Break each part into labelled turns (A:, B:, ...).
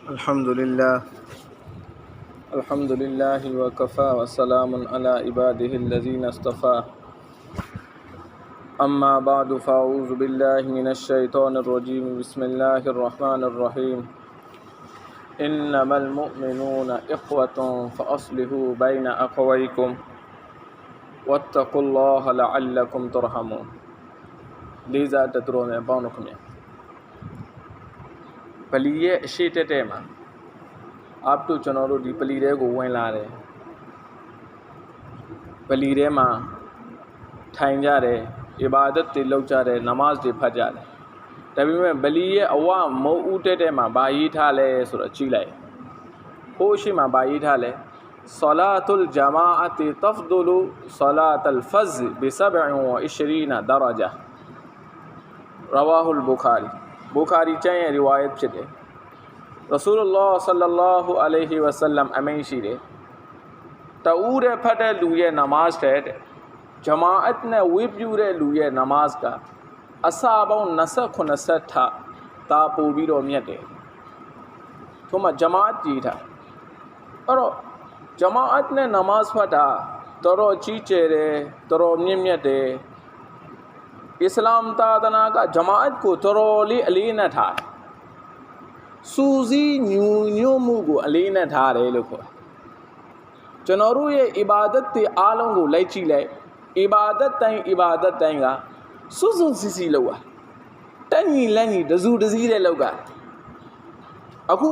A: الحمد لله وكفى وسلام على عباده الذين اصطفى أما بعد فأعوذ بالله من الشيطان الرجيم بسم الله الرحمن الرحيم إنما المؤمنون إخوة فأصلحوا بين أخويكم واتقوا الله لعلكم ترحمون لذا تدرون بانكم पलिए शेटे टेमा आप तो चनोरो दी पलीरे को वहीं ला रहे पलीरे माँ ठाइन जा रहे इबादत ते लोग जा रहे नमाज ते फज जा रहे तभी मैं बलिए अवा मो उठे टेमा बाई ठाले सुरक्षी लाए होशी माँ बाई ठाले सलातुल जमाअत तफदुलु सलातल फज़ ब27 दरजा रवाहुल बुखारी चाहे रिवायत चले रसूलुल्लाह सल्लल्लाहु अलैहि वसल्लम अमेशिरे तऊरे फटे लुए नमाज थे जमाअत ने विप्यूरे लुए नमाज का असाबों नसख नसठ था तापू बीरो मियटे तुम जमाअत जी था और जमाअत ने नमाज फटा तरो चीचेरे तरो मियटे इस्लाम तादना का जमाअत को तरोली अली न था सूजी न्यू मुगु अली न था रे लोग चनोरू ये इबादत ते आलों को लैची ले इबादत तैंगा सुजु सिसी लोगा तनी लनी दजू दजीरे लोगा अकु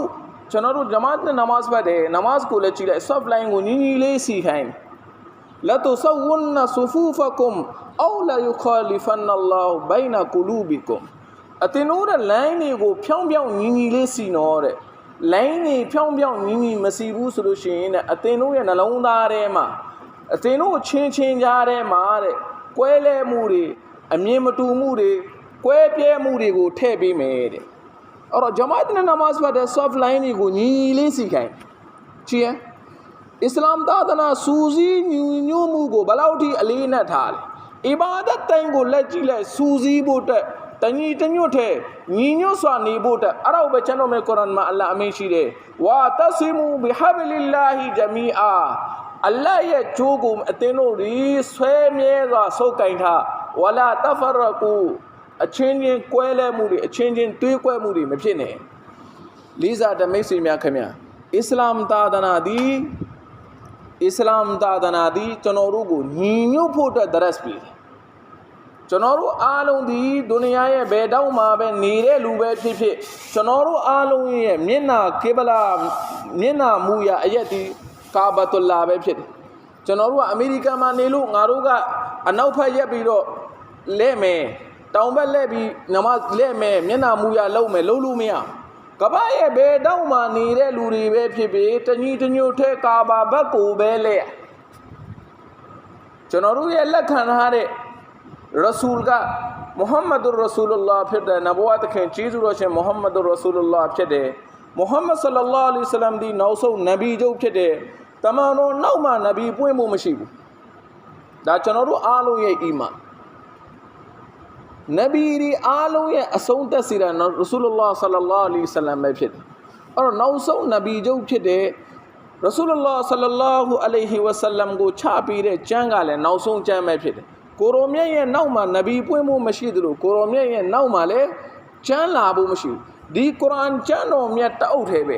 A: चनोरू जमाअत ने नमाज पढ़े नमाज को लैची ले सब लाएंगो नी ले सीखाएं लतुसव्वुन्ना सुफूफकुम औ ला युखलिफन्नल्लाहु बैना कुलूबिकुम अतिनूर लाइने को फ्यों नीनी ले सीनोरे लाइने फ्यों नीनी मसीबू सलूशन अतिनूर नलौंदारे मा अतिनू छें जा रे मारे कोयले मूरे अम्ये मटू मूरे कोय पे मूरे को ठे भी मेरे और जमात ने नमाज पढ़े सब लाइने को नीनी ले सीखाएं चिए इस्लाम दादना सूजी न्यू मुगो बलाउटी अली न ठाल इबादत तंगो लचिले सूजी बोट तनी तन्यो थे नीन्यो स्वानी बोट अरौ बचनो में कुरान में अल्लाह अमीशिरे वा तसिमु बिहब्लिल्लाहि जमीआ अल्लाह ये चोगो तेनो री स्वयमेगा सो कैठा वला तफरकू अछेंजे कोयले मुरी अछेंजे तुय कोय मुरी में फिने लीजा दमेसी म्या खम्या इस्लाम तादना दी चनोरू को नीन्यो फोटा दरस पी चनोरू आलों दी दुनिया ये बेदाऊ माँ बे नीरे लूबे फिफे चनोरू आलों ये मिन्ना केबला मिन्ना मुया अयती काबतुल्लाह बे फिर चनोरू अमेरिका माँ नीलू गारू का अनौफा ये बीरो ले में टाउंबे ले भी नमाज ले में मिन्ना मुया लऊ में लौलू मिया कबाए बेदाऊ माँ नीरे लूरी बे फिफे तनी थे काबा बको बेले चनोरू ये लखन हारे रसूल का मुहम्मदुर रसूलुल्लाह फिर नबुवत के चीज़ रोशे मुहम्मदुर रसूलुल्लाह फिर मुहम्मद सल्लल्लाहु अलैहि वसल्लम दी 900 नबी जो फिर तमानो नौमा नबी पुए मु मशीबु दा चनोरू आलो ये ईमान नबी री आलो ये असौत सिरा रसूलुल्लाह सल्लल्लाहु अलैहि वसल्लम में फिर और 900 नबी जो फिर रसूलुल्लाह सल्लल्लाहु अलैहि वसल्लम को छापी रे चंगाले 900 चा में फिर कोरोमिया ये नौमा नबी पुए मु मशीद रो कोरोमिया ये नौमा ले चां लाबू मशीद दी कुरान चानो मिया ताउ ठेबे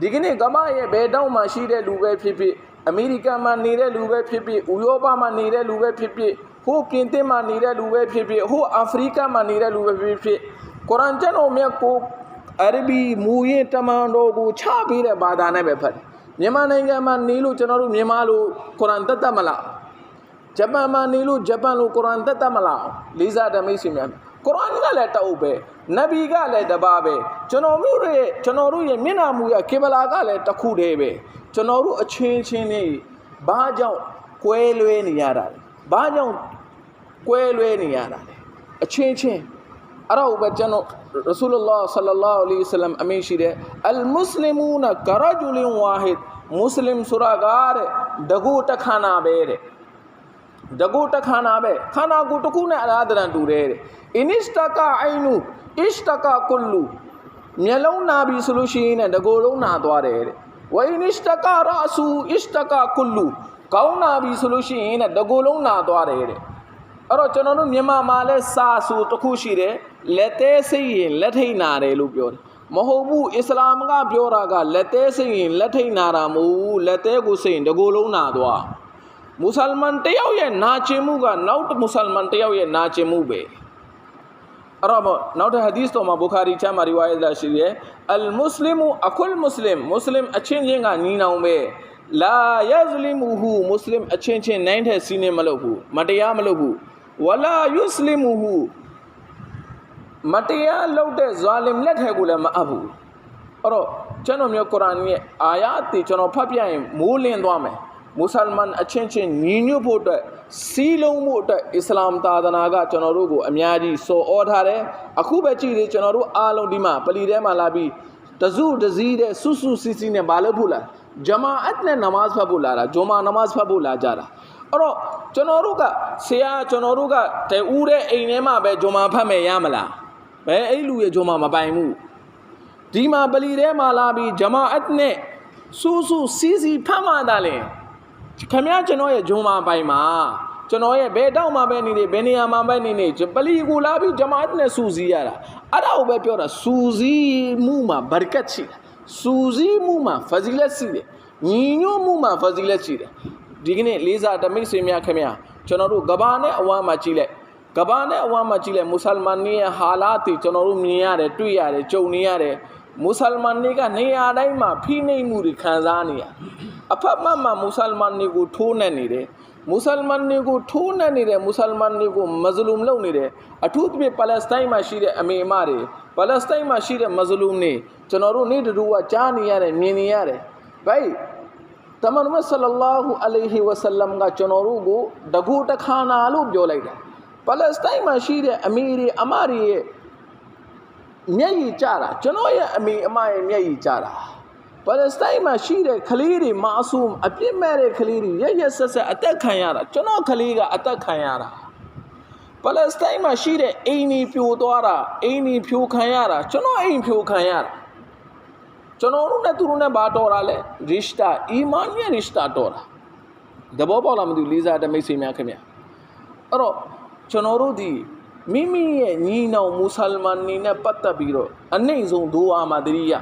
A: दिगने गमा ये बेदाऊ माशीरे लुबे फिपी अमेरिका मा नीरे लुबे फिपी यूरोपा मा नीरे लुबे फिपी हो किंते मा नीरे लुबे फिपी हो अफ्रीका मा नीरे लुबे फिपी कुरान चानो मिया को अरबी मुये टमांडो को छापी रे बादाने बेफर मेमा नहीं मा नीलू चनरू मेमालू कुरान तता मला जबा मा नीलू जबालू कुरान तता मला लीजा दमीसी में कुरान का लेटा उबे नबी का ले दबाबे चनोरू ये मिना मुया केबला का ले टखू देबे चनोरू अच्छे ने बाजाओ कोयलवे नहीं आ रहा बाजाओ कोयलवे नहीं आ रहा अच्छे अरा उबे चनो रसूलुल्लाह सल्लल्लाहु अलैहि वसल्लम अमीशिरे अल मुस्लिमून करजुलिन वाहिद मुस्लिम सुरागार दगो टखाना बेरे दगोट खाना बे खाना गुटकू ने आराधना दूरे इनिष्टका आइनु इष्टका कुल्लू မျက်လုံးနာပြီဆိုလို့ရှိရင်တကိုယ်လုံးနာသွားတယ်တဲ့ဝိနစ္စတကာရာဆူအစ္စတကာကုလူကောင်းနာပြီဆိုလို့ရှိရင်တကိုယ်လုံးနာသွားတယ်တဲ့အဲ့တော့ကျွန်တော်တို့မြန်မာမှာလဲစာဆူတစ်ခုရှိတယ်လက်သေးစိတ်ရင်လက်ထိတ်နာတယ်လို့ပြောတယ်မဟုတ်ဘူးအစ္စလာမ်ကပြောတာကလက်သေးစိတ်ရင်လက်ထိတ်နာတာမဟုတ်ဘူးလက်သေးကိုစိတ်ရင်တကိုယ်လုံးနာသွားမွတ်စလမန်တယောက်ရဲ့နာကျင်မှုကနောက်တစ်မွတ်စလမန်တယောက်ရဲ့နာကျင်မှုပဲအဲ့တော့နောက်တဲ့ဟာဒီသ်တော်မှာဘူခါရီချမ်းမှာရီဝါယတ်ရှိတယ်အလ်မုစလင်အကွလ်မုစလင်အချင်းချင်းကညီနောင်ပဲလာယဇလီမူဟူမုစလင်အချင်းချင်းနိုင်တဲ့စီးနေမလုပ်ဘူးမတရားမလုပ်ဘူးဝလာယုစလီမူဟူမတရားလုပ်တဲ့ဇာလင်လက်ထဲကိုလည်းမအပ်ဘူးအဲ့တော့ကျွန်တော်မျိုးကုရ်အာန်ရဲ့အာယာတ်တွေကျွန်တော်ဖတ်ပြရင်မိုးလင်းသွားမယ်မွတ်စလမန်အချင်းချင်းညီညွတ်ဖို့အတွက်စီးလုံးဖို့အတွက်အစ္စလာမ်သာသနာကကျွန်တော်တို့ကိုအများကြီးစော်ဩထားတယ်အခုပဲကြည့်လေကျွန်တော်တို့အားလုံးဒီမှာပလီထဲမှာလာပြီးတစုတစည်းတဲ့စုစုစီစီနဲ့မလုပ်ဖို့လားဂျမာအတ်နဲ့နမတ်ဖတ်ဖို့လာတာဂျုမာနမတ်ဖတ်ဖို့လာကြတာအဲ့တော့ကျွန်တော်တို့ကဆရာကျွန်တော်တို့ကတူးတဲ့အိမ်ထဲမှာပဲဂျုမာဖတ်မယ်ရမလားဘယ်အဲ့လူရဲ့ဂျုမာမပိုင်ဘူးဒီမှာပလီထဲမှာလာပြီးဂျမာအတ်နဲ့စုစုစီစီဖတ်မှသာလဲခင်ဗျာကျွန်တော်ရဲ့ဂျုံမာပိုင်မှာကျွန်တော်ရဲ့ဘယ်တောက်မှာပဲနေနေဘယ်နေရာမှာပဲနေနေပလီကိုလာပြီးဂျမာတ်နဲ့စူစီရတာအဲ့ဒါကိုပဲပြောတာစူစီမှုမှာဘာကတ်ရှိတယ်စူစီမှုမှာဖဇီလက်ရှိတယ်ညီညွတ်မှုမှာဖဇီလက်ရှိတယ်ဒီကနေ့လေးစားတမိတ်ဆွေများခင်ဗျာကျွန်တော်တို့ကဘာနဲ့အဝမ်းမှာကြည့်လိုက်ကဘာနဲ့အဝမ်းမှာကြည့်လိုက်မွတ်စလမန်တွေရဲ့ဟာလာတွေကျွန်တော်တို့မြင်ရတယ်တွေ့ရတယ်ကြုံနေရတယ်မွတ်စလမန်တွေကနေရာတိုင်းမှာဖိနှိပ်မှုတွေခံစားနေရအဖက်မှမမွတ်စလမန်တွေကိုထိုးနှက်နေတယ်မွတ်စလမန်တွေကိုထိုးနှက်နေတယ်မွတ်စလမန်တွေကိုမဇလူမ်လုပ်နေတယ်အထူးသဖြင့်ပါလက်စတိုင်းမှာရှိတဲ့အမေအမတွေပါလက်စတိုင်းမှာရှိတဲ့မဇလူမ်တွေကျွန်တော်တို့နေ့တူကကြားနေရတယ်မြင်နေရတယ်ဘိုင်တမန်တော်ဆလ္လာဟူအလိုင်ဟီဝါဆလမ်ကကျွန်တော်တို့ကိုတကူတခါနာလို့ပြောလိုက်တယ်ပါလက်စတိုင်းမှာရှိတဲ့အမေတွေအမတွေရဲ့မျက်ရည်ကျတာကျွန်တော်ရဲ့အမေအမရဲ့မျက်ရည်ကျတာပါလက်စတိုင်းမှာရှိတဲ့ကလေးတွေမာဆူမ်အပြစ်မဲ့တဲ့ကလေးတွေရဆက်ဆက်အသက်ခံရတာကျွန်တော်ကလေးကအသက်ခံရတာပါလက်စတိုင်းမှာရှိတဲ့အိမ်ကြီးပြိုသွားတာအိမ်ကြီးဖြိုခံရတာကျွန်တော်အိမ်ဖြိုခံရတာကျွန်တော်တို့နဲ့သူတို့နဲ့ဘာတော်တာလဲရစ်တာအီမန်ရဲ့ရစ်တာတော်တာတဘောပေါက်လာမသိလေးစားတမိတ်ဆွေများခင်ဗျအဲ့တော့ကျွန်တော်တို့ဒီမိမိရဲ့ညီနောင်မွတ်စလမန်တွေနဲ့ပတ်သက်ပြီးတော့အနှိမ့်ဆုံးဒူအာမှာတရိယာ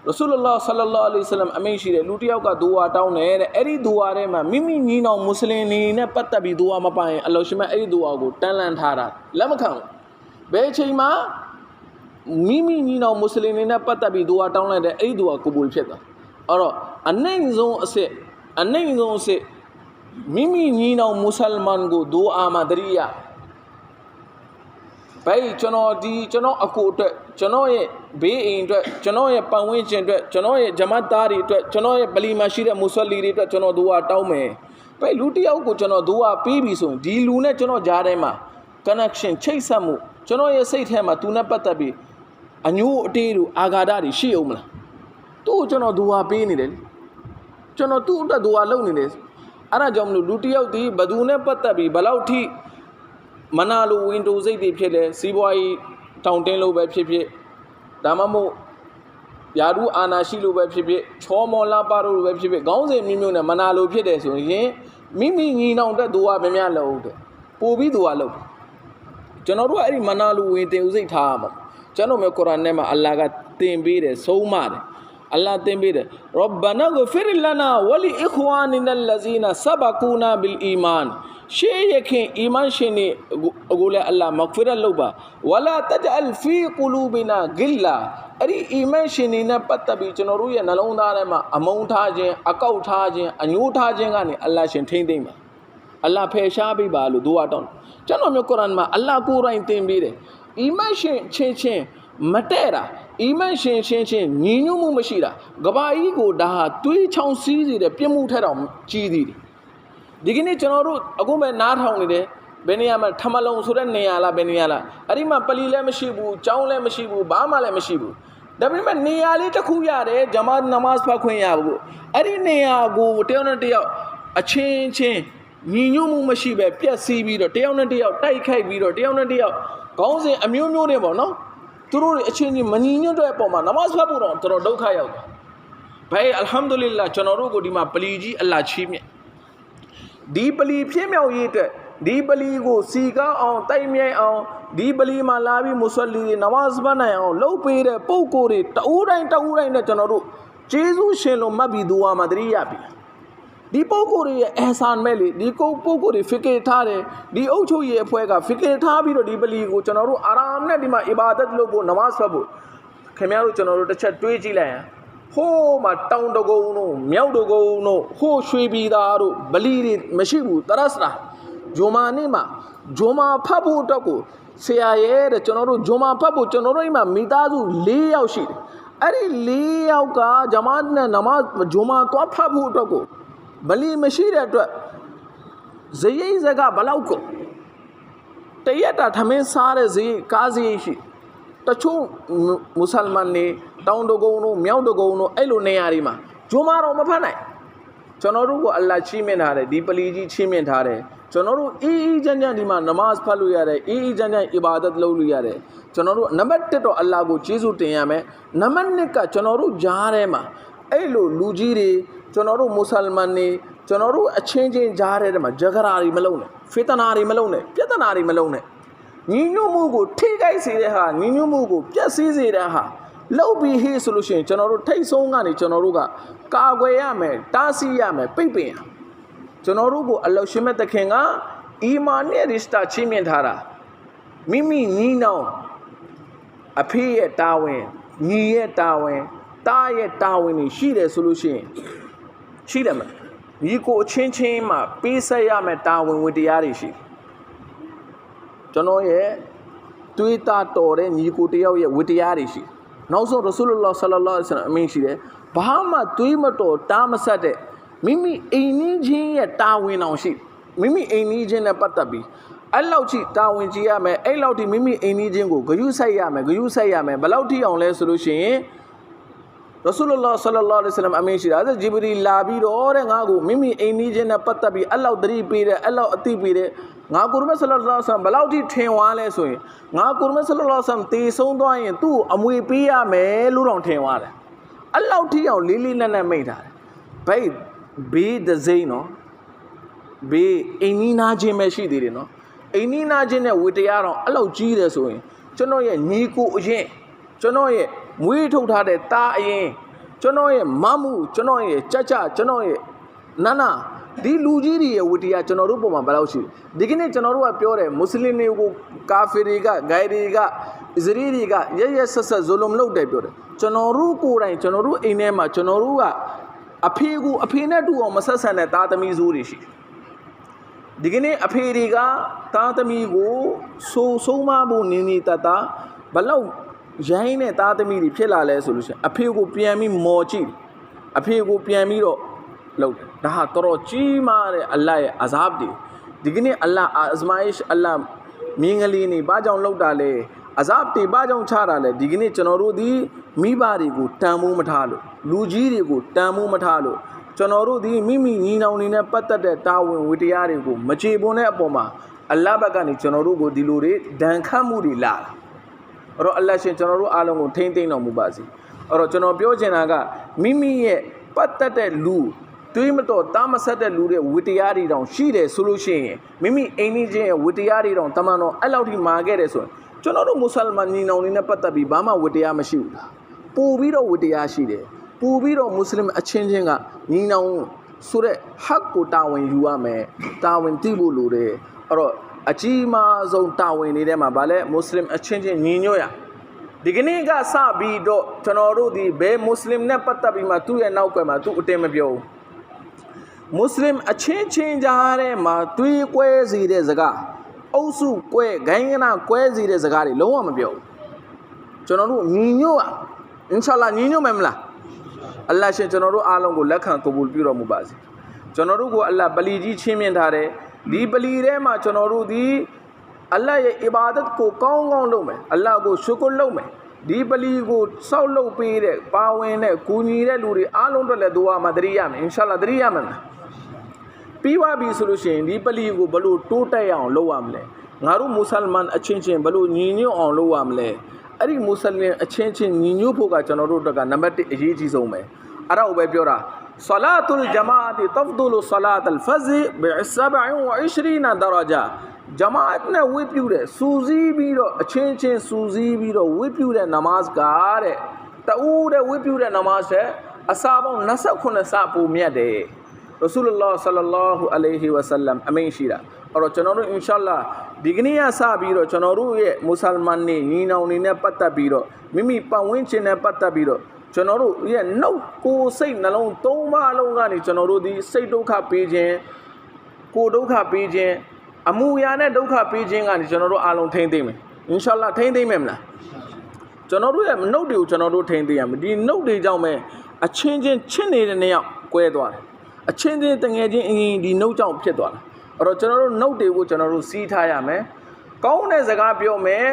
A: ရဆူလလာဆလလာလဟ်အလိုင်ဝါဆလမ်အမိန့်ရှိတယ်လူတစ်ယောက်ကဒူအာတောင်းတယ်တဲ့အဲ့ဒီဒူအာထဲမှာမိမိညီနောင်မွတ်စလင်တွေနဲ့ပတ်သက်ပြီးဒူအာမပိုင်အလ္လာဟ်ရှင်မအဲ့ဒီဒူအာကိုတန်းလန်းထားတာလက်မခံဘူးဘယ်အချိန်မှာမိမိညီနောင်မွတ်စလင်တွေနဲ့ပတ်သက်ပြီးဒူအာတောင်းလိုက်တဲ့အဲ့ဒီဒူအာကိုဘူလ်ဖြစ်သွားအဲ့တော့အနှိမ့်ဆုံးအစစ်မိမိညီနောင်မွတ်စလမန်ကိုဒူအာမှာတရိယာဘယ်ကျွန်တော်အကူအတွက်ကျွန်တော်ရဲ့ဘေးအိမ်အတွက်ကျွန်တော်ရဲ့ပတ်ဝန်းကျင်အတွက်ကျွန်တော်ရဲ့ဂျမတ်သားတွေအတွက်ကျွန်တော်ရဲ့ပလီမှာရှိတဲ့မွတ်ဆွလီတွေအတွက်ကျွန်တော်ဒူအာတောင်းမယ်ဘယ်လူတစ်ယောက်ကိုကျွန်တော်ဒူအာပေးပြီဆိုရင်ဒီလူနဲ့ကျွန်တော်ကြားထဲမှာ connection ချိတ်ဆက်မှုကျွန်တော်ရဲ့စိတ်ထဲမှာသူနဲ့ပတ်သက်ပြီးအညိုးအတေးတို့အာဃာတတွေရှိအောင်မလားသူ့ကိုကျွန်တော်ဒူအာပေးနေတယ်ကျွန်တော်သူ့အတွက်ဒူအာလုပ်နေတယ်အဲ့ဒါကြောင့်မလို့လူတစ်ယောက်ဒီဘသူနဲ့ပတ်သက်ပြီးဘယ်လောက်ထိမနာလိုဝင်တိုစိတ်တွေဖြစ်တယ်စီးပွားရေးတောင်တင်းလို့ပဲဖြစ်ဖြစ်ဒါမှမဟုတ်ယာရုအာနာရှိလို့ပဲဖြစ်ဖြစ်ချောမောလာပါလို့ပဲဖြစ်ဖြစ်ခေါင်းစဉ်မျိုးနဲ့မနာလိုဖြစ်တယ်ဆိုရင်မိမိညီနောင်တဲ့သူကမများလို့တဲ့ပို့ပြီးသူကလို့ကျွန်တော်တို့အဲ့ဒီမနာလိုဝင်တင်ဥစိတ်ထားရမှာကျွန်တော်မျိုးကုရ်အာန်ထဲမှာအလ္လာဟ်ကသင်ပေးတယ်ဆုံးမတယ်အလ္လာဟ်သင်ပေးတယ်ရဘ္ဘနာဂဖရလနာဝလီအခွာနီနလဇီနာဆဘကူနာဘီလ်အီမန်ရှေးရခင်အီမန်ရှင်နေအခုလည်းအလ္လာဟ်မဂ်ဖီရတ်လုပ်ပါဝလာတဂျအလ်ဖီကူလူဘီနာဂိလာအဲ့ဒီအီမန်ရှင်နေနဲ့ပတ်သက်ပြီးကျွန်တော်တို့ရဲ့နှလုံးသားထဲမှာအမုန်းထားခြင်းအကောက်ထားခြင်းအညှိုးထားခြင်းကနေအလ္လာဟ်ရှင်ထိမ့်သိမ့်ပါအလ္လာဟ်ဖယ်ရှားပေးပါလို့ဒူအာတောင်းကျွန်တော်မျိုးကုရ်အာန်မှာအလ္လာဟ်ကိုယ်တိုင်သင်ပေးတယ်အီမန်ရှင်ချင်းမတဲ့တာအီမန်ရှင်ညီညွတ်မှုမရှိတာကဘာကြီးကိုဒါဟာတွေးချောင်းစည်းစေတဲ့ပြစ်မှုထက်တော့ကြီးသေးတယ်ဒီကနေ့ကျွန်တော်တို့အခုပဲနားထောင်နေတယ်ဘယ်နေရာမှာထမလုံးဆိုတဲ့နေရာလားဘယ်နေရာလားအဲ့ဒီမှာပလီလည်းမရှိဘူးကျောင်းလည်းမရှိဘူးဘာမှလည်းမရှိဘူးဒါပေမဲ့နေရာလေးတစ်ခုရတယ်ဂျမာတ်နမတ်ဖတ်ခွင့်ရဘူးအဲ့ဒီနေရာကိုတယောက်နဲ့တယောက်အချင်းညီညွတ်မှုမရှိပဲပြက်စီးပြီးတော့တယောက်နဲ့တယောက်တိုက်ခိုက်ပြီးတော့တယောက်နဲ့တယောက်ခေါင်းစဉ်အမျိုးမျိုးတွေပေါ့နော် သူတို့အချင်းချင်းမညီညွတ်တဲ့အပေါ်မှာနမတ်ဖတ်ဖို့တော့တော်တော်ဒုက္ခရောက်တယ်ဘယ်အလ်ဟမ်ဒူလ illah ကျွန်တော်တို့ကိုဒီမှာပလီကြီးအလ္လာဟ်ချီးမြှင့်ဒီပလီဖြစ်မြောက်ရေးအတွက်ဒီပလီကိုစီကားအောင်တိုက်မြိုက်အောင်ဒီပလီမှာလာပြီးမွတ်ဆလီတွေနမတ်ဖတ်နိုင်အောင်လှုပ်ပေးတဲ့ပုံကိုယ်တွေတဦးတိုင်းနဲ့ကျွန်တော်တို့ကျေးဇူးရှင်လို့မှတ်ပြီးဒူဝါမှာတရိရပြီဒီပုံကိုယ်တွေရဲ့အဟ်ဆန်မဲ့လေဒီပုံကိုယ်တွေဖီကေထားတယ်ဒီအုပ်ချုပ်ရေးအဖွဲ့ကဖီကေထားပြီးတော့ဒီပလီကိုကျွန်တော်တို့အာရာမ်နဲ့ဒီမှာအီဘာဒတ်လုပ်ဖို့နမတ်ဖတ်ဖို့ခင်ဗျားတို့ကျွန်တော်တို့တစ်ချက်တွေးကြည့်လိုက်ရင်ဟိုးမှာတောင်တကုံတို့မြောက်တကုံတို့ဟိုးရွှေပြည်သားတို့ဗလီတွေမရှိဘူးတရစလာဂျိုမာနေ့မှာဂျိုမာဖတ်ဖို့အတွက်ကိုဆရာရဲ့တဲ့ကျွန်တော်တို့ဂျိုမာဖတ်ဖို့ကျွန်တော်တို့အိမ်မှာမိသားစု4ယောက်ရှိတယ်အဲ့ဒီ4ယောက်ကဂျမာတ်နဲ့နမတ်ဂျိုမာသွားဖတ်ဖို့အတွက်ကိုဗလီမရှိတဲ့အတွက်ဇယိဇကဘလောက်ကိုတရက်တာထမင်းစားတဲ့ဇယိကားဇယိရှိတချို့မွတ်ဆလမန်တွေတောင်တကုံတို့မြောက်တကုံတို့အဲ့လိုနေရာတွေမှာဂျိုမာတော့မဖတ်နိုင်ကျွန်တော်တို့ကိုအလ္လာဟ်ချီးမြှင့်ထားတယ်ဒီပလီကြီးချီးမြှင့်ထားတယ်ကျွန်တော်တို့အေးအေးချမ်းချမ်းဒီမှာနမတ်ဖတ်လို့ရတယ်အေးအေးချမ်းချမ်းအီဘာဒတ်လုပ်လို့ရတယ်ကျွန်တော်တို့နံပါတ်1တော့အလ္လာဟ်ကိုကျေးဇူးတင်ရမယ်နံပါတ်2ကကျွန်တော်တို့ကြားထဲမှာအဲ့လိုလူကြီးတွေကျွန်တော်တို့မွတ်ဆလမန်တွေကျွန်တော်တို့အချင်းချင်းကြားထဲမှာဂျဂရာတွေမလုံးနဲ့ဖေတနာတွေမလုံးနဲ့ပြဿနာတွေမလုံးနဲ့ညီညွတ်မှုကိုထိခိုက်စေတဲ့ဟာညီညွတ်မှုကိုပြတ်စည်းစေတဲ့ဟာလောက်ပြီးဟေးဆိုလို့ရှိရင်ကျွန်တော်တို့ထိတ်ဆုံးကနေကျွန်တော်တို့ကကာကွယ်ရမယ်တားဆီးရမယ်ပိတ်ပင်ရကျွန်တော်တို့ကိုအလ္လာဟ်ရှင်မြတ်သခင်ကအီမာန်နဲ့ရစ္စတာချီးမြှင့်ထားတာမိမိညီနောင်အဖေရဲ့တာဝန်ညီရဲ့တာဝန်တားရဲ့တာဝန်တွေရှိတယ်ဆိုလို့ရှိရင်ရှိတယ်မလားညီကိုအချင်းချင်းမှာပေးဆက်ရမယ်တာဝန်ဝတ္တရားတွေရှိကျွန်တော်ရဲ့တွေးတာတော်တဲ့ညီကိုတယောက်ရဲ့ဝတ္တရားတွေရှိနောက်ဆုံးရဆူလလာဆလလာလဟ်အလိုင်းဝါဆလမ်အမင်းရှိတယ်ဘာမှတွေးမတော်တားမဆက်တဲ့မိမိအိမ်နီးချင်းရဲ့တာဝန်အောင်ရှိမိမိအိမ်နီးချင်းနဲ့ပတ်သက်ပြီးအဲ့လောက်ထိတာဝန်ကြီးရမယ်အဲ့လောက်ထိမိမိအိမ်နီးချင်းကိုဂရုစိုက်ရမယ်ဘယ်လောက်ထိအောင်လဲဆိုလို့ရှိရင်ရဆူလလာဆလလာလဟ်အလိုင်းဝါဆလမ်အမင်းရှိတယ်ဂျီဘရီလာပြီးတော့တဲ့ငါကိုမိမိအိမ်နီးချင်းနဲ့ပတ်သက်ပြီးအဲ့လောက်သတိပေးတယ်အဲ့လောက်အသိပေးတယ်ငါကုရ်မတ်ဆလလာလဟ်အလိုင်းဝါဆလမ်ဘယ်လောက်ထိထင်သွားလဲဆိုရင်ငါကုရ်မတ်ဆလလာလဟ်အလိုင်းဝါဆလမ်တည်ဆုံးသွားရင်သူ့အမွေပေးရမယ်လို့တော့ထင်သွားတယ်အဲ့လောက်ထိအောင်လေးလေးနက်နက်မိတ်ထားတယ်ဘိတ်ဘေးဒဇိန်နော်ဘေးအိမ်နီးနာချင်းပဲရှိသေးတယ်နော်အိမ်နီးနာချင်းနဲ့ဝတ္တရားတော့အဲ့လောက်ကြီးတယ်ဆိုရင်ကျွန်တော်ရဲ့ညီကိုအရင်ကျွန်တော်ရဲ့မွေးထုတ်ထားတဲ့တာအရင်ကျွန်တော်ရဲ့မမှုကျွန်တော်ရဲ့ကြကျွန်တော်ရဲ့နာနာဒီလူကြီးတွေရဲ့ဝတ္တရားကျွန်တော်တို့ပုံမှာဘယ်လောက်ရှိဒီကနေ့ကျွန်တော်တို့ကပြောတယ်မွတ်စလင်တွေကိုကာဖီတွေကဂိုင်တွေကအစ္စရေးတွေကရဆက်ဇူလုံလုပ်တယ်ပြောတယ်ကျွန်တော်တို့ကိုယ်တိုင်ကျွန်တော်တို့အိမ်ထဲမှာကျွန်တော်တို့ကအဖေကိုအဖေနဲ့တူအောင်မဆက်ဆံတဲ့သားသမီးစိုးတွေရှိဒီကနေ့အဖေတွေကသားသမီးကိုဆုံးမဖို့နေတတ်တာဘလောက်ရိုင်းတဲ့သားသမီးတွေဖြစ်လာလဲဆိုလို့ရှိရင်အဖေကိုပြန်ပြီးမော်ကြည့်အဖေကိုပြန်ပြီးတော့လုပ်တယ်ဒါဟာတော်တော်ကြီးမားတဲ့အလ္လာဟ်ရဲ့အဇပ်တွေဒီကနေ့အလ္လာဟ်အဇမိုင်းအလ္လာဟ်မင်းကလေးနေဘာကြောင့်လုပ်တာလဲအဇပ်တွေဘာကြောင့်ချတာလဲဒီကနေ့ကျွန်တော်တို့ဒီမိဘတွေကိုတန်ဖိုးမထားလို့လူကြီးတွေကိုတန်ဖိုးမထားလို့ကျွန်တော်တို့ဒီမိမိညီနောင်တွေနဲ့ပတ်သက်တဲ့တာဝန်ဝတ္တရားတွေကိုမချေပွန်တဲ့အပေါ်မှာအလ္လာဟ်ဘက်ကနေကျွန်တော်တို့ကိုဒီလိုတွေဒဏ်ခတ်မှုတွေလာအဲ့တော့အလ္လာဟ်ရှင်ကျွန်တော်တို့အားလုံးကိုထိမ့်သိမ့်တော်မူပါစေအဲ့တော့ကျွန်တော်ပြောချင်တာကမိမိရဲ့ပတ်သက်တဲ့လူတွေးမတော်တားမဆက်တဲ့လူတွေဝတ္တရားတွေတောင်ရှိတယ်ဆိုလို့ရှိရင်မိမိအိမ်နီးချင်းရဲ့ဝတ္တရားတွေတောင်တမန်တော်အဲ့လောက်ထိမာခဲ့တယ်ဆိုရင်ကျွန်တော်တို့မွတ်ဆလမန်ညီနောင်တွေနဲ့ပတ်သက်ပြီးဘာမှဝတ္တရားမရှိဘူးလားပို့ပြီးတော့ဝတ္တရားရှိတယ်ပို့ပြီးတော့မွတ်စလင်အချင်းချင်းကညီနောင်ဆိုတဲ့ဟက်ကိုတာဝန်ယူရမယ်တာဝန်သိဖို့လိုတယ်အဲ့တော့အကြီးမားဆုံးတာဝန်တွေထဲမှာဗာလဲမွတ်စလင်အချင်းချင်းညီညွတ်ရဒီကနေ့ကစပြီးတော့ကျွန်တော်တို့ဒီဘယ်မွတ်စလင်နဲ့ပတ်သက်ပြီးမှသူ့ရဲ့နောက်ကွယ်မှာသူ့အတင်းမပြောဘူးမွတ်စလင်အချင်းချင်းကြားထဲမှာသွေးကွဲစေတဲ့စကားအုပ်စုကွဲဂိုင်းကနာကွဲစေတဲ့စကားတွေလုံးဝမပြောဘူးကျွန်တော်တို့ညီညွတ်အင်ရှာအလ္လာဟ်ညီညွတ်မယ်မလားအလ္လာဟ်ရှင်ကျွန်တော်တို့အားလုံးကိုလက်ခံကဘူလ်ပြုတော်မူပါစေကျွန်တော်တို့ကိုအလ္လာဟ်ပလီကြီးချင်းမြင့်ထားတယ်ဒီပလီထဲမှာကျွန်တော်တို့ဒီအလ္လာဟ်ရဲ့အီဘာဒတ်ကိုကောင်းကောင်းလုပ်မယ်အလ္လာဟ်ကိုရှုကုရ်လုပ်မယ်ဒီပလီကိုစောက်လုပ်ပေးတဲ့ပါဝင်တဲ့ကူညီတဲ့လူတွေအားလုံးအတွက်လည်းဒူဝါမှာတရိရမယ်အင်ရှာအလ္လာဟ်တရိရမယ်ပြီးသွားပြီဆိုလို့ရှိရင်ဒီပလီကိုဘလို့တိုးတက်အောင်လုပ်ရမလဲငါတို့မွတ်ဆလမန်အချင်းချင်းဘလို့ညီညွတ်အောင်လုပ်ရမလဲ အဲ့ဒီမွတ်စလင်အချင်းချင်းညီညွတ်ဖို့ကကျွန်တော်တို့အတွက်ကနံပါတ်1အရေးကြီးဆုံးပဲအဲ့ဒါကိုပဲပြောတာဆလာတုလ်ဂျမာအတ်တဖဒူလ်ဆလာတ်အလ်ဖဇ်ဘီ27 ဒရဂျာဂျမာအတ်နဲ့ဝတ်ပြုတဲ့စူစီးပြီးတော့အချင်းချင်းစူစီးပြီးတော့ဝတ်ပြုတဲ့နမတ်ကတဲ့တူတဲ့ဝတ်ပြုတဲ့နမတ်ရဲ့အစာပေါင်း29ဆပိုမြတ်တယ်ရဆူလလာဆလလာဟူအလိုင်ဟီဝါဆလမ်အမိန့်ရှိတာအဲ့တော့ကျွန်တော်တို့အင်ရှာအလ္လာဒီကနေ့ကစပြီးတော့ကျွန်တော်တို့ရဲ့မွတ်ဆလမန်တွေညီနောင်တွေနဲ့ပတ်သက်ပြီးတော့မိမိပတ်ဝန်းကျင်နဲ့ပတ်သက်ပြီးတော့ကျွန်တော်တို့ရဲ့နှုတ်ကိုယ်စိတ်နှလုံးသုံးပါးလုံးကနေကျွန်တော်တို့ဒီစိတ်ဒုက္ခပေးခြင်းကိုယ်ဒုက္ခပေးခြင်းအမှုရာနဲ့ဒုက္ခပေးခြင်းကနေကျွန်တော်တို့အားလုံးထိမ့်သိမ့်မယ်အင်ရှာအလ္လာထိမ့်သိမ့်မယ်မလားကျွန်တော်တို့ရဲ့နှုတ်တွေကိုကျွန်တော်တို့ထိမ့်သိမ့်ရမယ်ဒီနှုတ်တွေကြောင့်ပဲအချင်းချင်းချစ်နေတဲ့နေရာကွဲသွားတယ်အချင်းချင်းတငယ်ချင်းအရင်ဒီနှုတ်ကြောင့်ဖြစ်သွားတာအဲ့တော့ကျွန်တော်တို့နှုတ်တွေကိုကျွန်တော်တို့စီးထားရမယ်ကောင်းတဲ့စကားပြောမယ်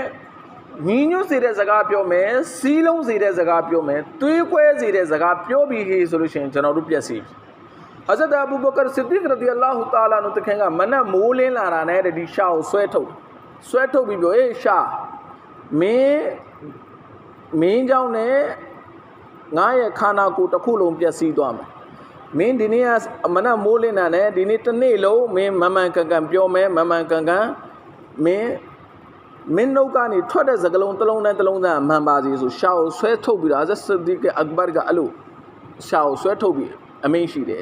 A: ညီညွတ်စေတဲ့စကားပြောမယ်စီးလုံးစေတဲ့စကားပြောမယ်တွေးကွဲစေတဲ့စကားပြောပြီးဟေးဆိုလို့ရှိရင်ကျွန်တော်တို့ပြည့်စုံဟဇရတ်အဘူဘကာဆစ်ဒီကရဒီအလ္လာဟူတာလာနုတခင်ကမနက်မိုးလင်းလာတာနဲ့ဒီရှာကိုဆွဲထုတ်ပြီးပြောအေးရှာမင်းကြောင့်နဲ့ငါရဲ့ခန္ဓာကိုယ်တစ်ခုလုံးပြည့်စည်သွားမယ်မင်းဒီနေ့ကမနက်မိုးလင်းတာနဲ့ဒီနေ့တစ်နေ့လုံးမင်းမမှန်ကန်ကန်ပြောမယ်မမှန်ကန်ကန်မင်းနှုတ်ကနေထွက်တဲ့စကားလုံးတစ်လုံးနဲ့တစ်လုံးသားမှန်ပါစေဆိုရှာကိုဆွဲထုတ်ပြီးတော့ဟဇရတ်ဆစ်ဒီကအက်ဘာကအဲ့လိုရှာကိုဆွဲထုတ်ပြီးအမိန့်ရှိတယ်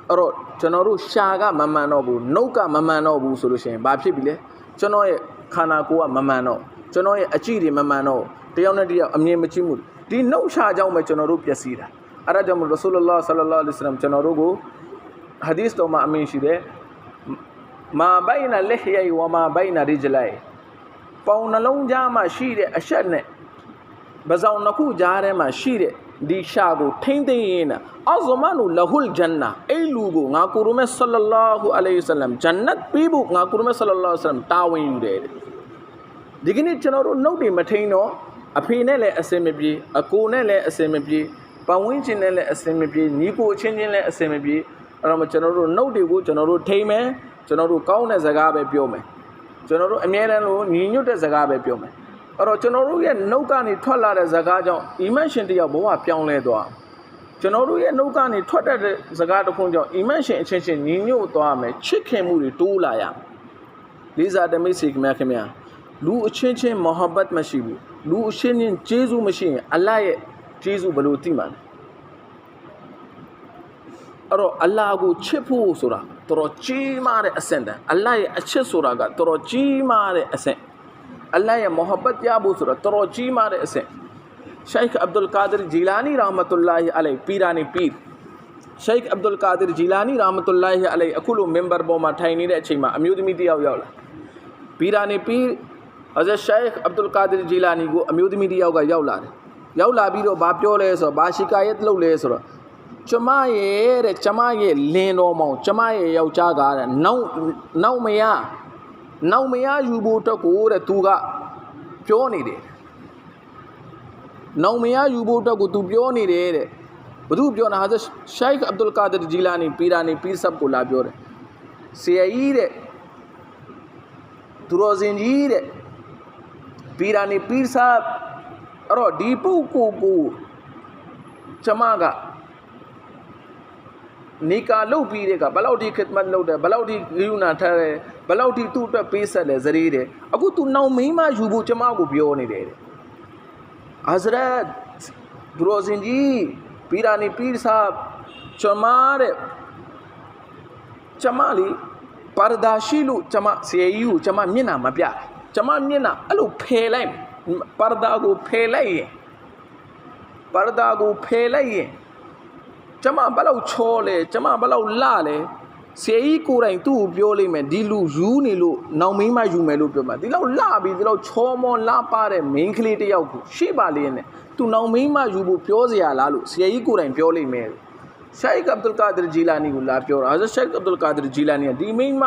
A: အဲ့တော့ကျွန်တော်တို့ရှာကမမှန်တော့ဘူးနှုတ်ကမမှန်တော့ဘူးဆိုလို့ရှိရင်ဘာဖြစ်ပြီလဲကျွန်တော်ရဲ့ခန္ဓာကိုယ်ကမမှန်တော့ကျွန်တော်ရဲ့အကြည့်တွေမမှန်တော့တယောက်နဲ့တယောက်အမြင်မကြည့်မှုဒီနှုတ်ရှာကြောင့်ပဲကျွန်တော်တို့ပျက်စီးတာအဲ့ဒါကြောင့်ရဆူလလာဆလလာလဟ်အလัยဟိဝါစလမ်ကျွန်တော်တို့ကိုဟာဒီသ်တော်မှာအမိန့်ရှိတယ်မာဘိုင်နာလဟယဝမာဘိုင်နာရီဂျလိုင်ပေါင်နှလုံးကြားမှာရှိတဲ့အရှက်နဲ့ပဇောင်နှစ်ခုကြားထဲမှာရှိတဲ့ဒီရှာကိုထိမ့်သိမ်းရင်အဇမနူလဟူလ်ဂျန်နာအဲ့လူကိုငါကိုရမဆလလာဟူအလိုင်ဝါဆလမ်ဂျန်နတ်ပေးဖို့ငါကိုရမဆလလာဟူဆလမ်တာဝန်ယူတယ်ဒီကနေ့ကျွန်တော်တို့နှုတ်တွေမထိန်တော့အဖေနဲ့လည်းအစင်မပြေအကိုနဲ့လည်းအစင်မပြေပတ်ဝန်းကျင်နဲ့လည်းအစင်မပြေညီကိုအချင်းချင်းလည်းအစင်မပြေအဲ့တော့ကျွန်တော်တို့နှုတ်တွေကိုကျွန်တော်တို့ထိန်မယ်ကျွန်တော်တို့ကောင်းတဲ့စကားပဲပြောမယ်ကျွန်တော်တို့အမြဲတမ်းလို့ညီညွတ်တဲ့စကားပဲပြောမယ်အဲ့တော့ကျွန်တော်တို့ရဲ့နှုတ်ကနေထွက်လာတဲ့စကားကြောင့်အီမန်ရှင်တယောက်ဘဝပြောင်းလဲသွားကျွန်တော်တို့ရဲ့နှုတ်ကနေထွက်တဲ့စကားတစ်ခုကြောင့်အီမန်ရှင်အချင်းချင်းညီညွတ်သွားမယ်ချစ်ခင်မှုတွေတိုးလာရမယ်လေးစားတမိတ်စီခင်ဗျာလူအချင်းချင်းမဟာဘတ်မရှိဘူးလူအချင်းချင်းကျေးဇူးမရှိရင်အလ္လာဟ်ရဲ့ကျေးဇူးဘယ်လိုသိမှာလဲအဲ့တော့အလ္လာဟ်ကိုချစ်ဖို့ဆိုတာတော်တော်ကြီးမားတဲ့အဆင့်တန်းအလ္လာဟ်ရဲ့အချစ်ဆိုတာကတော်တော်ကြီးမားတဲ့အဆင့်အလ္လာဟ်ရဲ့မဟာဘတ်ရဖို့ဆိုတာတော်တော်ကြီးမားတဲ့အဆင့်ရှိုက်ခ်အဗ်ဒူလ်ကာဒီရ်ဂျီလာနီရာဟ်မတ်တူလာဟီအလိုင်ပီရာနီပီရ်ရှိုက်ခ်အဗ်ဒူလ်ကာဒီရ်ဂျီလာနီရာဟ်မတ်တူလာဟီအလိုင်အခုလိုမင်ဘာပေါ်မှာထိုင်နေတဲ့အချိန်မှာအမျိုးသမီးတယောက်ရောက်လာပီရာနီပီရ်ဟဇရတ်ရှိုက်ခ်အဗ်ဒူလ်ကာဒီရ်ဂျီလာနီကိုအမျိုးသမီးတယောက်ကရောက်လာတယ်ရောက်လာပြီးတော့ဘာပြောလဲဆိုတော့ဘာရှိကာယတ်လုပ်လဲဆိုတော့ကျမရဲ့လင်းတော်မောင်ကျမရဲ့ယောက်ျားကတဲ့နောက်မရယူဖို့အတွက်ကိုတဲ့သူကပြောနေတယ်နောက်မရယူဖို့အတွက်ကိုသူပြောနေတယ်တဲ့ဘသူပြောတာဟာရှိုက်ခ်အဗ်ဒူလ်ကာဒီရ်ဂျီလာနီပီရာနီပီဆပ်ကိုလာပြောတယ်ဆရာကြီးတဲ့သူတော်စင်ကြီးတဲ့ပီရာနီပီဆပ်အဲ့တော့ဒီပုဂ္ဂိုလ်ကိုကျမကနေကာလုပ်ပြီးတဲ့ကဘယ်လောက်ဒီခစ်မတ်လုပ်တယ်ဘယ်လောက်ဒီဂရုဏာထားတယ်ဘယ်လောက်ဒီသူ့အတွက်ပေးဆက်တယ်ဇရေးတယ်အခုသူနောက်မင်းမယူဖို့ကျမကိုပြောနေတယ်ဟဇရတ်ဒရိုဇင်ကြီးပီရာနီပီဆပ်ကျမလေးပါရဒါရှိလို့ကျမဆရာကြီးကိုကျမမျက်နှာမပြတာကျမမျက်နှာအဲ့လိုဖယ်လိုက်ပါရဒါကိုဖယ်လိုက်ရင်ကျမဘယ်လောက်ချောလဲကျမဘယ်လောက်လှလဲဆရာကြီးကိုယ်တိုင်သူ့ကိုပြောလိမ့်မယ်ဒီလူယူနေလို့နောက်မင်းမယူမယ်လို့ပြောမှာဒီလောက်လှပြီးဒီလောက်ချောမောလှပတဲ့မင်းကလေးတယောက်ကိုရှိပါလေနဲ့သူနောက်မင်းမယူဖို့ပြောစရာလားလို့ဆရာကြီးကိုယ်တိုင်ပြောလိမ့်မယ်ရှိုက်ခ်အဗ်ဒူလ်ကာဒီရ်ဂျီလာနီကိုလာပြောတာဟဇရတ်ရှိုက်ခ်အဗ်ဒူလ်ကာဒီရ်ဂျီလာနီကဒီမိန်းမ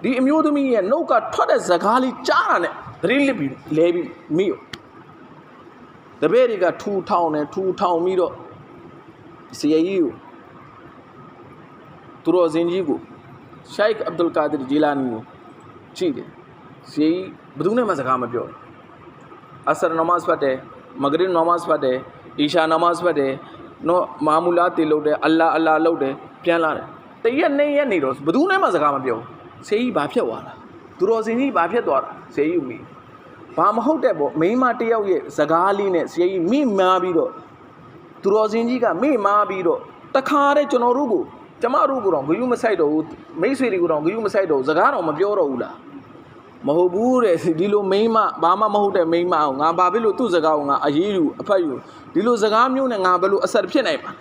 A: ဒီအမျိုးသမီးရဲ့နှုတ်ကထွက်တဲ့စကားလေးကြားတာနဲ့သတိလစ်ပြီးလဲပြီးမိရောတပည့်တွေကထူထောင်ပြီးတော့ဆရာကြီးကိုသူတော်စင်ကြီးကိုရှိုက်ခ်အဗ်ဒူလ်ကာဒီရ်ဂျီလာနီကိုကြည့်တယ်ဆရာကြီးဘယ်သူနဲ့မှစကားမပြောဘူး asr namaz ဖတ်တယ် maghrib namaz ဖတ်တယ် isha namaz ဖတ်တယ်နော်မာမူလာတေလုပ်တယ်အလ္လာအလ္လာလုပ်တယ်ပြန်လာတယ်တရက်နဲ့ရက်နေတော့ဘယ်သူနဲ့မှစကားမပြောဆေးကြီးဘာဖြစ်သွားတာသူတော်စင်ကြီးဘာဖြစ်သွားတာဆေးကြီးမိဘာမဟုတ်တဲ့ပေါ့မိန်းမတယောက်ရဲ့စကားလေးနဲ့ဆေးကြီးမိမာပြီးတော့သူတော်စင်ကြီးကမိမာပြီးတော့တခါတည်းကျွန်တော်တို့ကိုကျမတို့ကတော့ဂယုမဆိုင်တော့ဘူးမိတ်ဆွေတွေကိုတော့ဂယုမဆိုင်တော့စကားတော့မပြောတော့ဘူးလားမဟုတ်ဘူးတဲ့ဒီလိုမိန်းမဘာမှမဟုတ်တဲ့မိန်းမအောင်ငါဘာဖြစ်လို့သူ့စကားကိုငါအေးယူအဖက်ယူဒီလိုစကားမျိုးနဲ့ငါဘယ်လိုအဆက်ဖြစ်နိုင်မှာ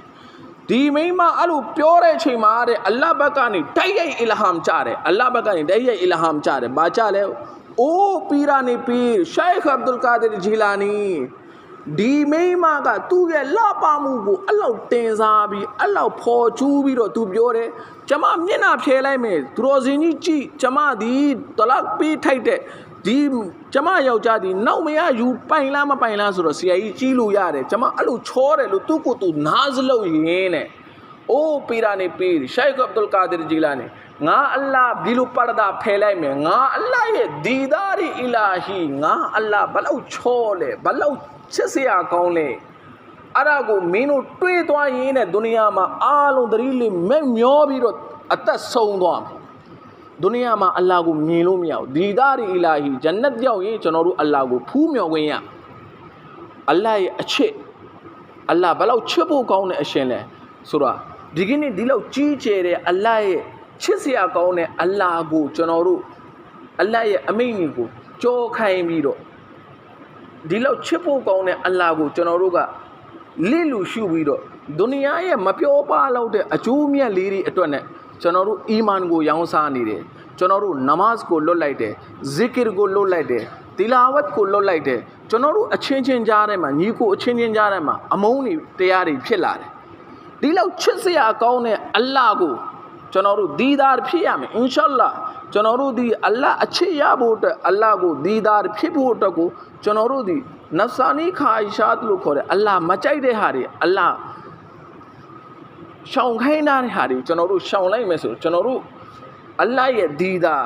A: ဒီမိန်းမအဲ့လိုပြောတဲ့အချိန်မှာတဲ့အလ္လာဟ်ဘက်ကနေတိုက်ရိုက်အီလဟမ်ချတယ်အလ္လာဟ်ဘက်ကနေတိုက်ရိုက်အီလဟမ်ချတယ်ဘာချလဲအိုးပီရာနေပီရှိုက်ခ်အဗ်ဒူလ်ကာဒီရ်ဂျီလာနီဒီမိန်းမကသူ့ရဲ့လှပမှုကိုအဲ့လောက်တင်စားပြီးအဲ့လောက်ဖော်ကျူးပြီးတော့သူပြောတယ်ကျမမျက်နှာဖြဲလိုက်မယ်သူတော်စင်ကြီးကြည့်ကျမဒီတလတ်ပေးထိုက်တဲ့ဒီကျမယောက်ျားဒီနောက်မရယူပိုင်လားမပိုင်လားဆိုတော့ဆရာကြီးကြီးလို့ရတယ်ကျမအဲ့လိုချောတယ်လို့သူ့ကိုယ်သူနားစလို့ရင်းနဲ့အိုးပီရာနေပီရှိုက်ခ်အဗ်ဒူလ်ကာဒီရ်ဂျီလာနီငါအလ္လာဟ်ဒီလိုပရဒါဖယ်လိုက်မယ်ငါအလ္လာဟ်ရဲ့ဒီဒါရီအီလာဟီငါအလ္လာဟ်ဘလောက်ချောလဲဘလောက်ချစ်စရာကောင်းလဲအဲ့ဒါကိုမင်းတို့တွေးသွားရင်းနဲ့ဒုနီယာမှာအားလုံးသတိလေးမဲ့မျောပြီးတော့အသက်ဆုံးသွားမယ်ဒုနီယာမှာအလ္လာဟ်ကိုမြင်လို့မရဘူးဒီဒါရီအီလာဟီဂျန်နတ်ရောက်ရင်ကျွန်တော်တို့အလ္လာဟ်ကိုဖူးမြော်ခွင့်ရအလ္လာဟ်ရဲ့အချစ်အလ္လာဟ်ဘလောက်ချစ်ဖို့ကောင်းတဲ့အရှင်လဲဆိုတော့ဒီကနေ့ဒီလောက်ကြီးကျယ်တဲ့အလ္လာဟ်ရဲ့ချစ်စရာကောင်းတဲ့အလ္လာဟ်ကိုကျွန်တော်တို့အလ္လာဟ်ရဲ့အမိန့်ကိုကြောခိုင်းပြီးတော့ဒီလောက်ချစ်ဖို့ကောင်းတဲ့အလ္လာဟ်ကိုကျွန်တော်တို့ကလစ်လူရှုပြီးတော့ဒုနီယာရဲ့မပြောပါတော့တဲ့အကျိုးမြတ်လေးတွေအတွက်နဲ့ကျွန်တော်တို့အီမန်ကိုရောင်းစားနေတယ်ကျွန်တော်တို့နမတ်ကိုလွတ်လိုက်တယ်ဇစ်ကရ်ကိုလွတ်လိုက်တယ်တီလာဝတ်ကိုလွတ်လိုက်တယ်ကျွန်တော်တို့အချင်းချင်းကြားထဲမှာညီကိုအချင်းချင်းကြားထဲမှာအမုန်းတွေတရားတွေဖြစ်လာတယ်ဒီလောက်ချစ်စရာကောင်းတဲ့အလ္လာဟ်ကိုကျွန်တော်တို့ဒီဒါဖြစ်ရမယ်အင်ရှာအလ္လာကျွန်တော်တို့ဒီအလ္လာဟ်အချစ်ရဖို့အတွက်အလ္လာဟ်ကိုဒီဒါဖြစ်ဖို့အတွက်ကိုကျွန်တော်တို့ဒီနဖ်ဆာနီခါအီရှာတ်လို့ခေါ်တဲ့အလ္လာဟ်မကြိုက်တဲ့ဟာတွေအလ္လာဟ်ရှောင်ခိုင်းတဲ့ဟာတွေကျွန်တော်တို့ရှောင်လိုက်မယ်ဆိုကျွန်တော်တို့အလ္လာဟ်ရဲ့ဒီဒါ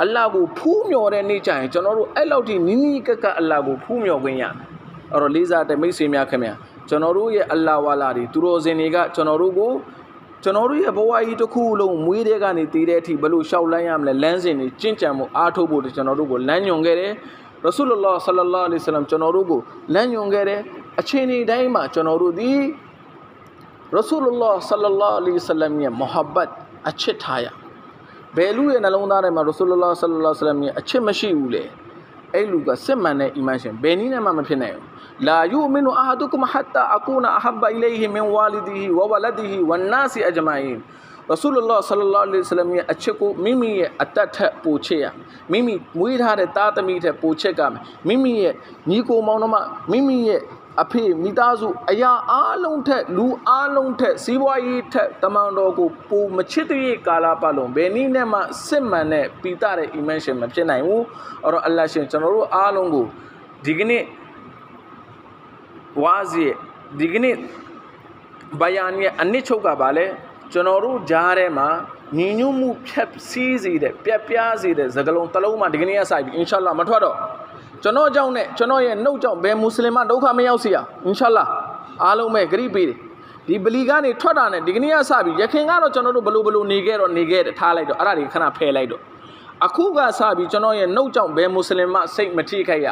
A: အလ္လာဟ်ကိုဖူးမြော်တဲ့နေ့ကျရင်ကျွန်တော်တို့အဲ့လောက်ထိနီးနီးကပ်ကပ်အလ္လာဟ်ကိုဖူးမြော်ခွင့်ရတယ်အဲ့တော့လေးစားတဲ့မိတ်ဆွေများခင်ဗျာကျွန်တော်တို့ရဲ့အလ္လာဟ်ဝါလာတွေသူတော်စင်တွေကကျွန်တော်တို့ကိုကျွန်တော်တို့ရဲ့ဘဝကြီးတစ်ခုလုံးမွေးတဲ့ကနေတည်တဲ့အထိဘယ်လိုရှောက်လန်းရမလဲလမ်းစဉ်တွေကျင့်ကြံမှုအားထုတ်ဖို့ကျွန်တော်တို့ကိုလမ်းညွှန်ခဲ့တယ်ရဆူလုလ္လာဟ်ဆလ္လာလာဟ်အလိုင်းဝါဆလမ်ကျွန်တော်တို့ကိုလမ်းညွှန်ခဲ့တယ်အချိန်တိုင်းမှာကျွန်တော်တို့ဒီရဆူလုလ္လာဟ်ဆလ္လာလာဟ်အလိုင်းဝါဆလမ်ရဲ့မုဟဘ္ဘတ်အချစ်ထားရဘယ်လူရဲ့နှလုံးသားထဲမှာရဆူလုလ္လာဟ်ဆလ္လာလာဟ်အလိုင်းဝါဆလမ်ရဲ့အချစ်မရှိဘူးလေအဲ့လူကစစ်မှန်တဲ့အီမန်ရှင်ဘယ်နည်းနဲ့မှမဖြစ်နိုင်ဘူးလာယူမီနူအာဟာဒုကုမဟတ်တာအကူနာအဟဘ်အီလိုင်ဟီမင်ဝါလီဒီဟီဝဝလဒီဟီဝန်နာစီအဂျမိုင်ရဆူလုလ္လာဟ်ဆလ္လာလာဟ်အလိုင်းဝါဆလမ်ရဲ့အချစ်ကိုမိမိရဲ့အသက်ထက်ပိုချစ်ရမိမိမွေးထားတဲ့သားသမီးထက်ပိုချစ်ကမယ်မိမိရဲ့ညီကိုမောင်နှမမိမိရဲ့အဖေမိသားစုအရာအားလုံးထက်လူအားလုံးထက်စီးပွားရေးထက်တမန်တော်ကိုပိုမချစ်တဲ့ကာလပတ်လုံးဘယ်နည်းနဲ့မှစစ်မှန်တဲ့ပိတာတဲ့အီမန်ရှင်မဖြစ်နိုင်ဘူးအဲ့တော့အလ္လာဟ်ရှင်ကျွန်တော်တို့အားလုံးကိုဒီကနေ့ဝါဇီဒီကနေ့ဘယာန်ရဲ့အနစ်ချုပ်ကပါလဲကျွန်တော်တို့ကြားထဲမှာညီညွတ်မှုဖြတ်စည်းစေတဲ့ပြက်ပြားစေတဲ့စကလုံးတစ်လုံးမှဒီကနေ့ကစပြီးအင်ရှာအလ္လာဟ်မထွက်တော့ကျွန်တော်ကြောင့်နဲ့ကျွန်တော်ရဲ့နှုတ်ကြောင့်ဘယ်မွတ်စလင်မဒုက္ခမရောက်စေရအင်ရှာအလ္လာဟ်အားလုံးပဲဂရိပေးတယ်ဒီဗလီကနေထွက်တာနဲ့ဒီကနေ့ကစပြီးရခင်ကတော့ကျွန်တော်တို့ဘလို့နေခဲ့တယ်ထားလိုက်တော့အဲ့ဒါတွေခဏဖယ်လိုက်တော့အခုကစပြီးကျွန်တော်ရဲ့နှုတ်ကြောင့်ဘယ်မွတ်စလင်မစိတ်မထိခိုက်ရ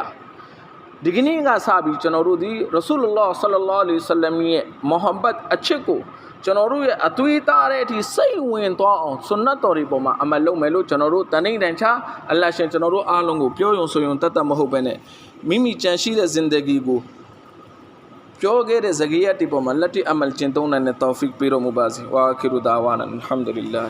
A: ဒီကနေ့ကစပြီးကျွန်တော်တို့ဒီရဆူလုလ္လာဟ်ဆလ္လာလာဟ်အလိုင်းဝါဆလမ်ရဲ့မုဟဘ္ဘတ်အချစ်ကိုကျွန်တော်တို့ရဲ့အသွေးသားတဲ့အထိစိတ်ဝင်သွားအောင်ဆွန်နတ်တော်တွေပေါ်မှာအမလုပ်မယ်လို့ကျွန်တော်တို့တန်တန်ချအလ္လာဟ်ရှင်ကျွန်တော်တို့အားလုံးကိုပြောယုံဆိုယုံတတ်မဟုတ်ပဲနဲ့မိမိကြံရှိတဲ့ဇင်ဒဂီကိုပြောခဲ့တဲ့ဇဂီယတ်ဒီပေါ်မှာလက်တွေ့အမလ်ကျင့်သုံးနိုင်တဲ့တောဖီကပေးတော်မူပါစေဝါခီရူဒါဝါနန်အလ်ဟမ်ဒူလ illah